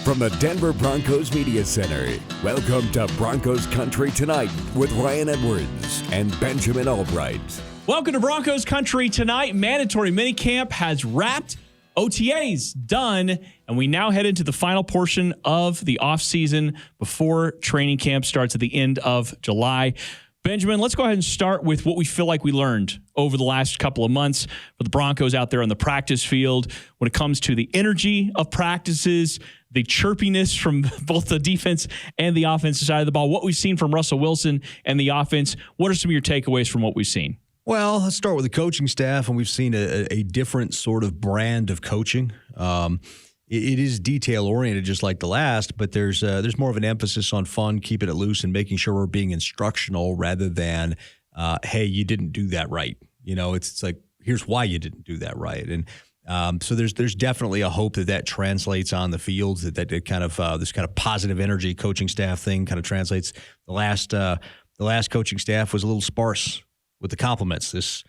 From the Denver Broncos Media Center, welcome to Broncos Country Tonight with Ryan Edwards and Benjamin Allbright. Welcome to Broncos Country Tonight. Mandatory minicamp has wrapped. OTAs done. And we now head into the final portion of the offseason before training camp starts at the end of July. Benjamin, let's go ahead and start with what we feel like we learned over the last couple of months for the Broncos out there on the practice field when it comes to the energy of practices, the chirpiness from both the defense and the offensive side of the ball, what we've seen from Russell Wilson and the offense. What are some of your takeaways from what we've seen? Well, let's start with the coaching staff, and we've seen a different sort of brand of coaching. It is detail-oriented just like the last, but there's more of an emphasis on fun, keeping it loose, and making sure we're being instructional rather than, hey, you didn't do that right. You know, it's like, here's why you didn't do that right. And so there's definitely a hope that translates on the field, that kind of this kind of positive energy coaching staff thing kind of translates. The last coaching staff was a little sparse with the compliments. This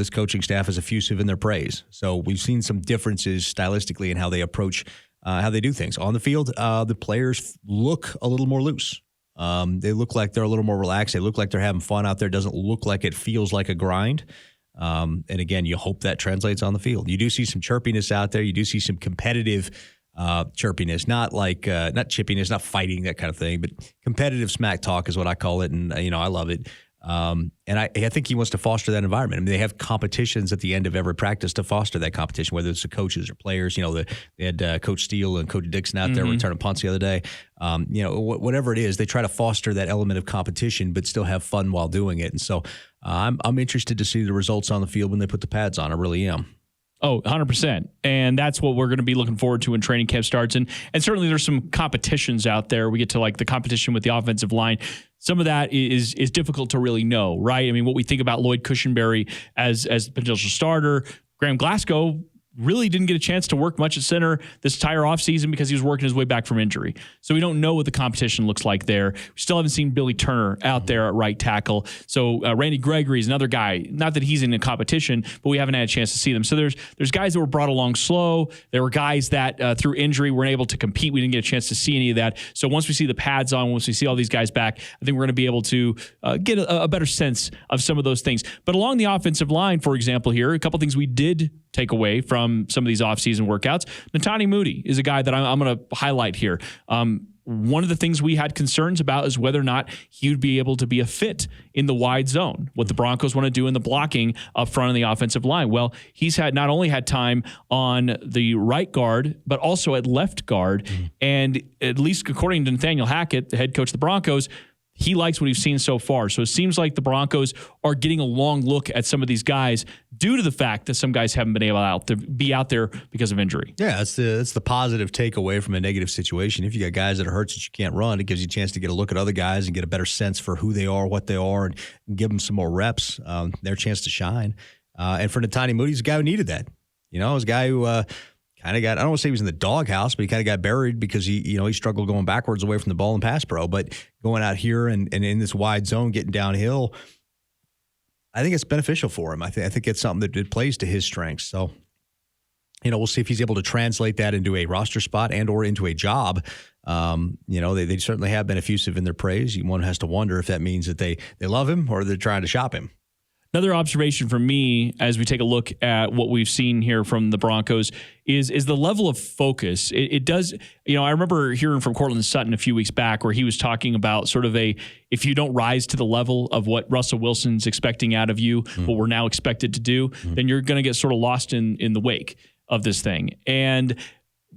coaching staff is effusive in their praise. So we've seen some differences stylistically in how they approach, how they do things. On the field, the players look a little more loose. They look like they're a little more relaxed. They look like they're having fun out there. It doesn't look like it feels like a grind. And again, you hope that translates on the field. You do see some chirpiness out there. You do see some competitive chirpiness, not chippiness, not fighting, that kind of thing, but competitive smack talk is what I call it. And, I love it. And I think he wants to foster that environment. I mean, they have competitions at the end of every practice to foster that competition, whether it's the coaches or players. They had Coach Steele and Coach Dixon out there returning punts the other day. Whatever it is, they try to foster that element of competition, but still have fun while doing it. And so I'm interested to see the results on the field when they put the pads on. I really am. Oh, 100%. And that's what we're going to be looking forward to when training camp starts. And certainly there's some competitions out there. We get to like the competition with the offensive line. Some of that is difficult to really know, right? I mean, what we think about Lloyd Cushenberry as potential starter, Graham Glasgow really didn't get a chance to work much at center this entire offseason because he was working his way back from injury. So we don't know what the competition looks like there. We still haven't seen Billy Turner out there at right tackle. So Randy Gregory is another guy, not that he's in a competition, but we haven't had a chance to see them. So there's guys that were brought along slow. There were guys that through injury weren't able to compete. We didn't get a chance to see any of that. So once we see the pads on, once we see all these guys back, I think we're going to be able to get a better sense of some of those things. But along the offensive line, for example, here, a couple things we did take away from some of these offseason workouts. Netani Moody is a guy that I'm going to highlight here. One of the things we had concerns about is whether or not he would be able to be a fit in the wide zone, what the Broncos want to do in the blocking up front of the offensive line. Well, he's not only had time on the right guard, but also at left guard. And at least according to Nathaniel Hackett, the head coach of the Broncos, he likes what he's seen so far. So it seems like the Broncos are getting a long look at some of these guys due to the fact that some guys haven't been able to be out there because of injury. Yeah, it's the positive takeaway from a negative situation. If you got guys that are hurt that you can't run, it gives you a chance to get a look at other guys and get a better sense for who they are, what they are, and give them some more reps, their chance to shine. And for Netani Moody, he's a guy who needed that. He's a guy who kind of got, I don't want to say he was in the doghouse, but he kind of got buried because he struggled going backwards away from the ball in pass pro. But going out here and in this wide zone, getting downhill, I think it's beneficial for him. I think it's something that plays to his strengths. So, we'll see if he's able to translate that into a roster spot and or into a job. They certainly have been effusive in their praise. One has to wonder if that means that they love him or they're trying to shop him. Another observation for me as we take a look at what we've seen here from the Broncos is the level of focus. It does, I remember hearing from Cortland Sutton a few weeks back where he was talking about sort of if you don't rise to the level of what Russell Wilson's expecting out of you, what we're now expected to do, then you're going to get sort of lost in the wake of this thing. And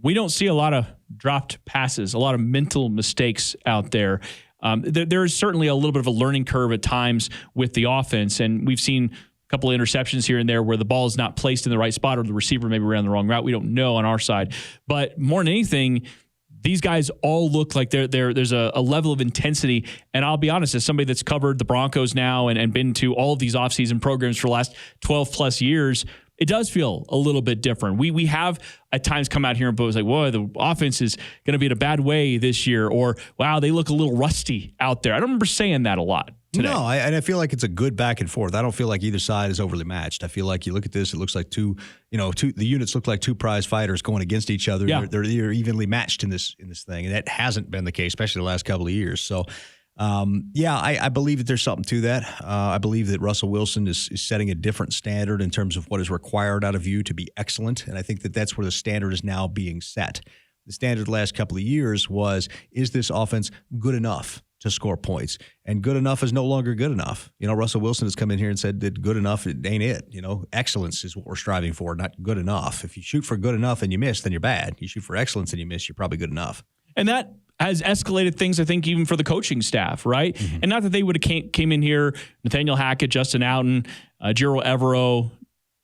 we don't see a lot of dropped passes, a lot of mental mistakes out there. There is certainly a little bit of a learning curve at times with the offense, and we've seen a couple of interceptions here and there where the ball is not placed in the right spot or the receiver maybe ran the wrong route. We don't know on our side. But more than anything, these guys all look like there's a level of intensity. And I'll be honest, as somebody that's covered the Broncos now and been to all of these offseason programs for the last 12-plus years, it does feel a little bit different. We have at times come out here and both like, whoa, the offense is going to be in a bad way this year, or wow, they look a little rusty out there. I don't remember saying that a lot today. No, and I feel like it's a good back and forth. I don't feel like either side is overly matched. I feel like you look at this, it looks like the units look like two prize fighters going against each other. Yeah. They're evenly matched in this thing, and that hasn't been the case, especially the last couple of years. So, I believe that there's something to that. I believe that Russell Wilson is setting a different standard in terms of what is required out of you to be excellent, and I think that that's where the standard is now being set. The standard the last couple of years was, is this offense good enough to score points? And good enough is no longer good enough. Russell Wilson has come in here and said that good enough, it ain't it. Excellence is what we're striving for, not good enough. If you shoot for good enough and you miss, then you're bad. You shoot for excellence and you miss, you're probably good enough. And that has escalated things, I think, even for the coaching staff, right? Mm-hmm. And not that they would have came in here, Nathaniel Hackett, Justin Outen, Jiro Evero,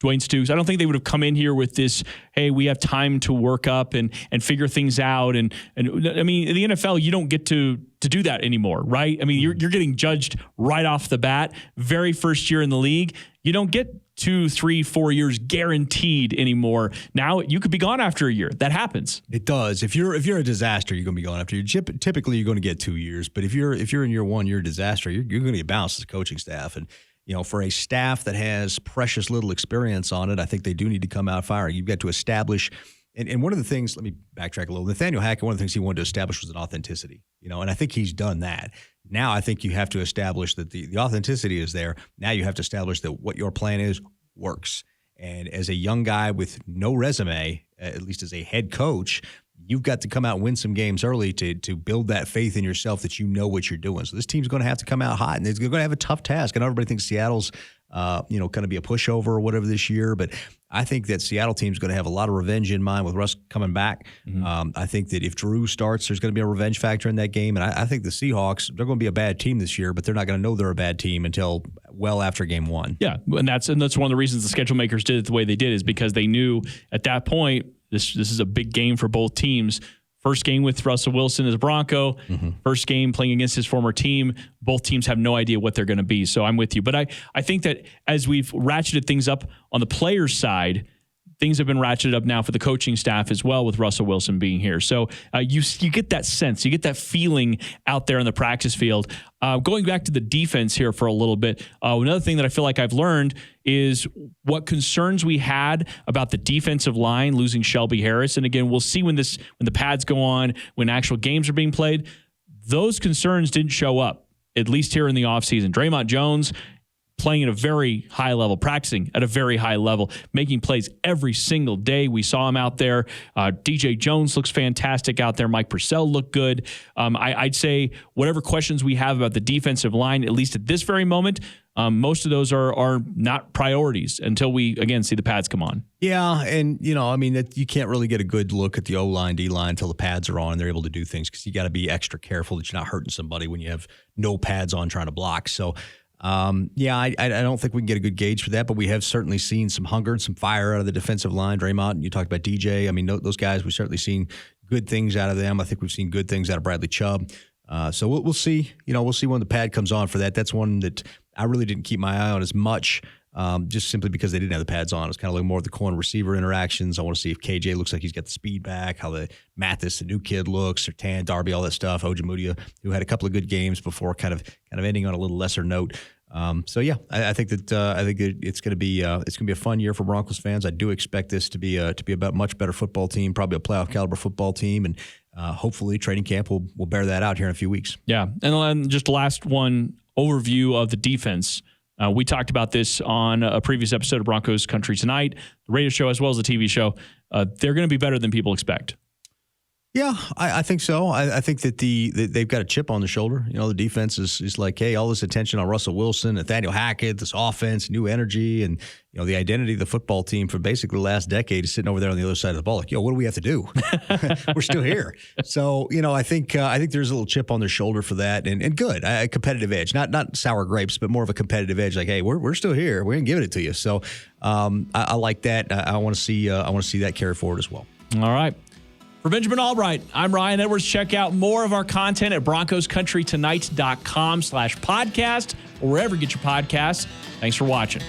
Dwayne Stukes. I don't think they would have come in here with this, hey, we have time to work up and figure things out. And I mean, in the NFL, you don't get to do that anymore, right? I mean, you're getting judged right off the bat. Very first year in the league, you don't get 2, 3, 4 years guaranteed anymore. Now you could be gone after a year. That happens. It does. If you're a disaster, you're going to be gone after a year. Typically, you're going to get 2 years. But if you're in year one, you're a disaster. You're going to get bounced as a coaching staff. And for a staff that has precious little experience on it, I think they do need to come out firing. You've got to establish, and one of the things, let me backtrack a little. Nathaniel Hackett, one of the things he wanted to establish was an authenticity, and I think he's done that. Now I think you have to establish that the authenticity is there. Now you have to establish that what your plan is works. And as a young guy with no resume, at least as a head coach, you've got to come out and win some games early to build that faith in yourself that you know what you're doing. So this team's going to have to come out hot, and it's going to have a tough task. And everybody thinks Seattle's, going to be a pushover or whatever this year, but I think that Seattle team's going to have a lot of revenge in mind with Russ coming back. Mm-hmm. I think that if Drew starts, there's going to be a revenge factor in that game. And I think the Seahawks, they're going to be a bad team this year, but they're not going to know they're a bad team until well after game one. Yeah, and that's one of the reasons the schedule makers did it the way they did, is because they knew at that point this is a big game for both teams. First game with Russell Wilson as a Bronco. Mm-hmm. First game playing against his former team. Both teams have no idea what they're going to be. So I'm with you. But I think that as we've ratcheted things up on the players' side, things have been ratcheted up now for the coaching staff as well with Russell Wilson being here. So you get that sense, you get that feeling out there in the practice field. Going back to the defense here for a little bit, another thing that I feel like I've learned is what concerns we had about the defensive line losing Shelby Harris. And again, we'll see when the pads go on, when actual games are being played. Those concerns didn't show up, at least here in the offseason. Draymond Jones playing at a very high level, practicing at a very high level, making plays every single day. We saw him out there. DJ Jones looks fantastic out there. Mike Purcell looked good. I'd say whatever questions we have about the defensive line, at least at this very moment, most of those are not priorities until we, again, see the pads come on. Yeah, and, you can't really get a good look at the O-line, D-line until the pads are on and they're able to do things, because you got to be extra careful that you're not hurting somebody when you have no pads on trying to block. So, I don't think we can get a good gauge for that, but we have certainly seen some hunger and some fire out of the defensive line. Draymond, you talked about DJ. I mean, those guys, we've certainly seen good things out of them. I think we've seen good things out of Bradley Chubb. So we'll see. We'll see when the pad comes on for that. That's one that I really didn't keep my eye on as much, just simply because they didn't have the pads on. It's kind of like more of the corner receiver interactions. I want to see if KJ looks like he's got the speed back, how the Mathis, the new kid, looks, or Tan, Darby, all that stuff. Ojemudia, who had a couple of good games before, kind of ending on a little lesser note. I think that it's going to be a fun year for Broncos fans. I do expect this to be about much better football team, probably a playoff caliber football team, and hopefully training camp will bear that out here in a few weeks. Yeah, and then just last one overview of the defense. We talked about this on a previous episode of Broncos Country Tonight, the radio show as well as the TV show. They're going to be better than people expect. Yeah, I think so. I think that they've got a chip on the shoulder. The defense is like, hey, all this attention on Russell Wilson, Nathaniel Hackett, this offense, new energy, and the identity of the football team for basically the last decade is sitting over there on the other side of the ball. Like, what do we have to do? We're still here. So, I think there's a little chip on their shoulder for that, and good, a competitive edge, not sour grapes, but more of a competitive edge. Like, hey, we're still here. We ain't giving it to you. So, I like that. I want to see that carry forward as well. All right. For Benjamin Allbright, I'm Ryan Edwards. Check out more of our content at broncoscountrytonight.com/podcast or wherever you get your podcasts. Thanks for watching.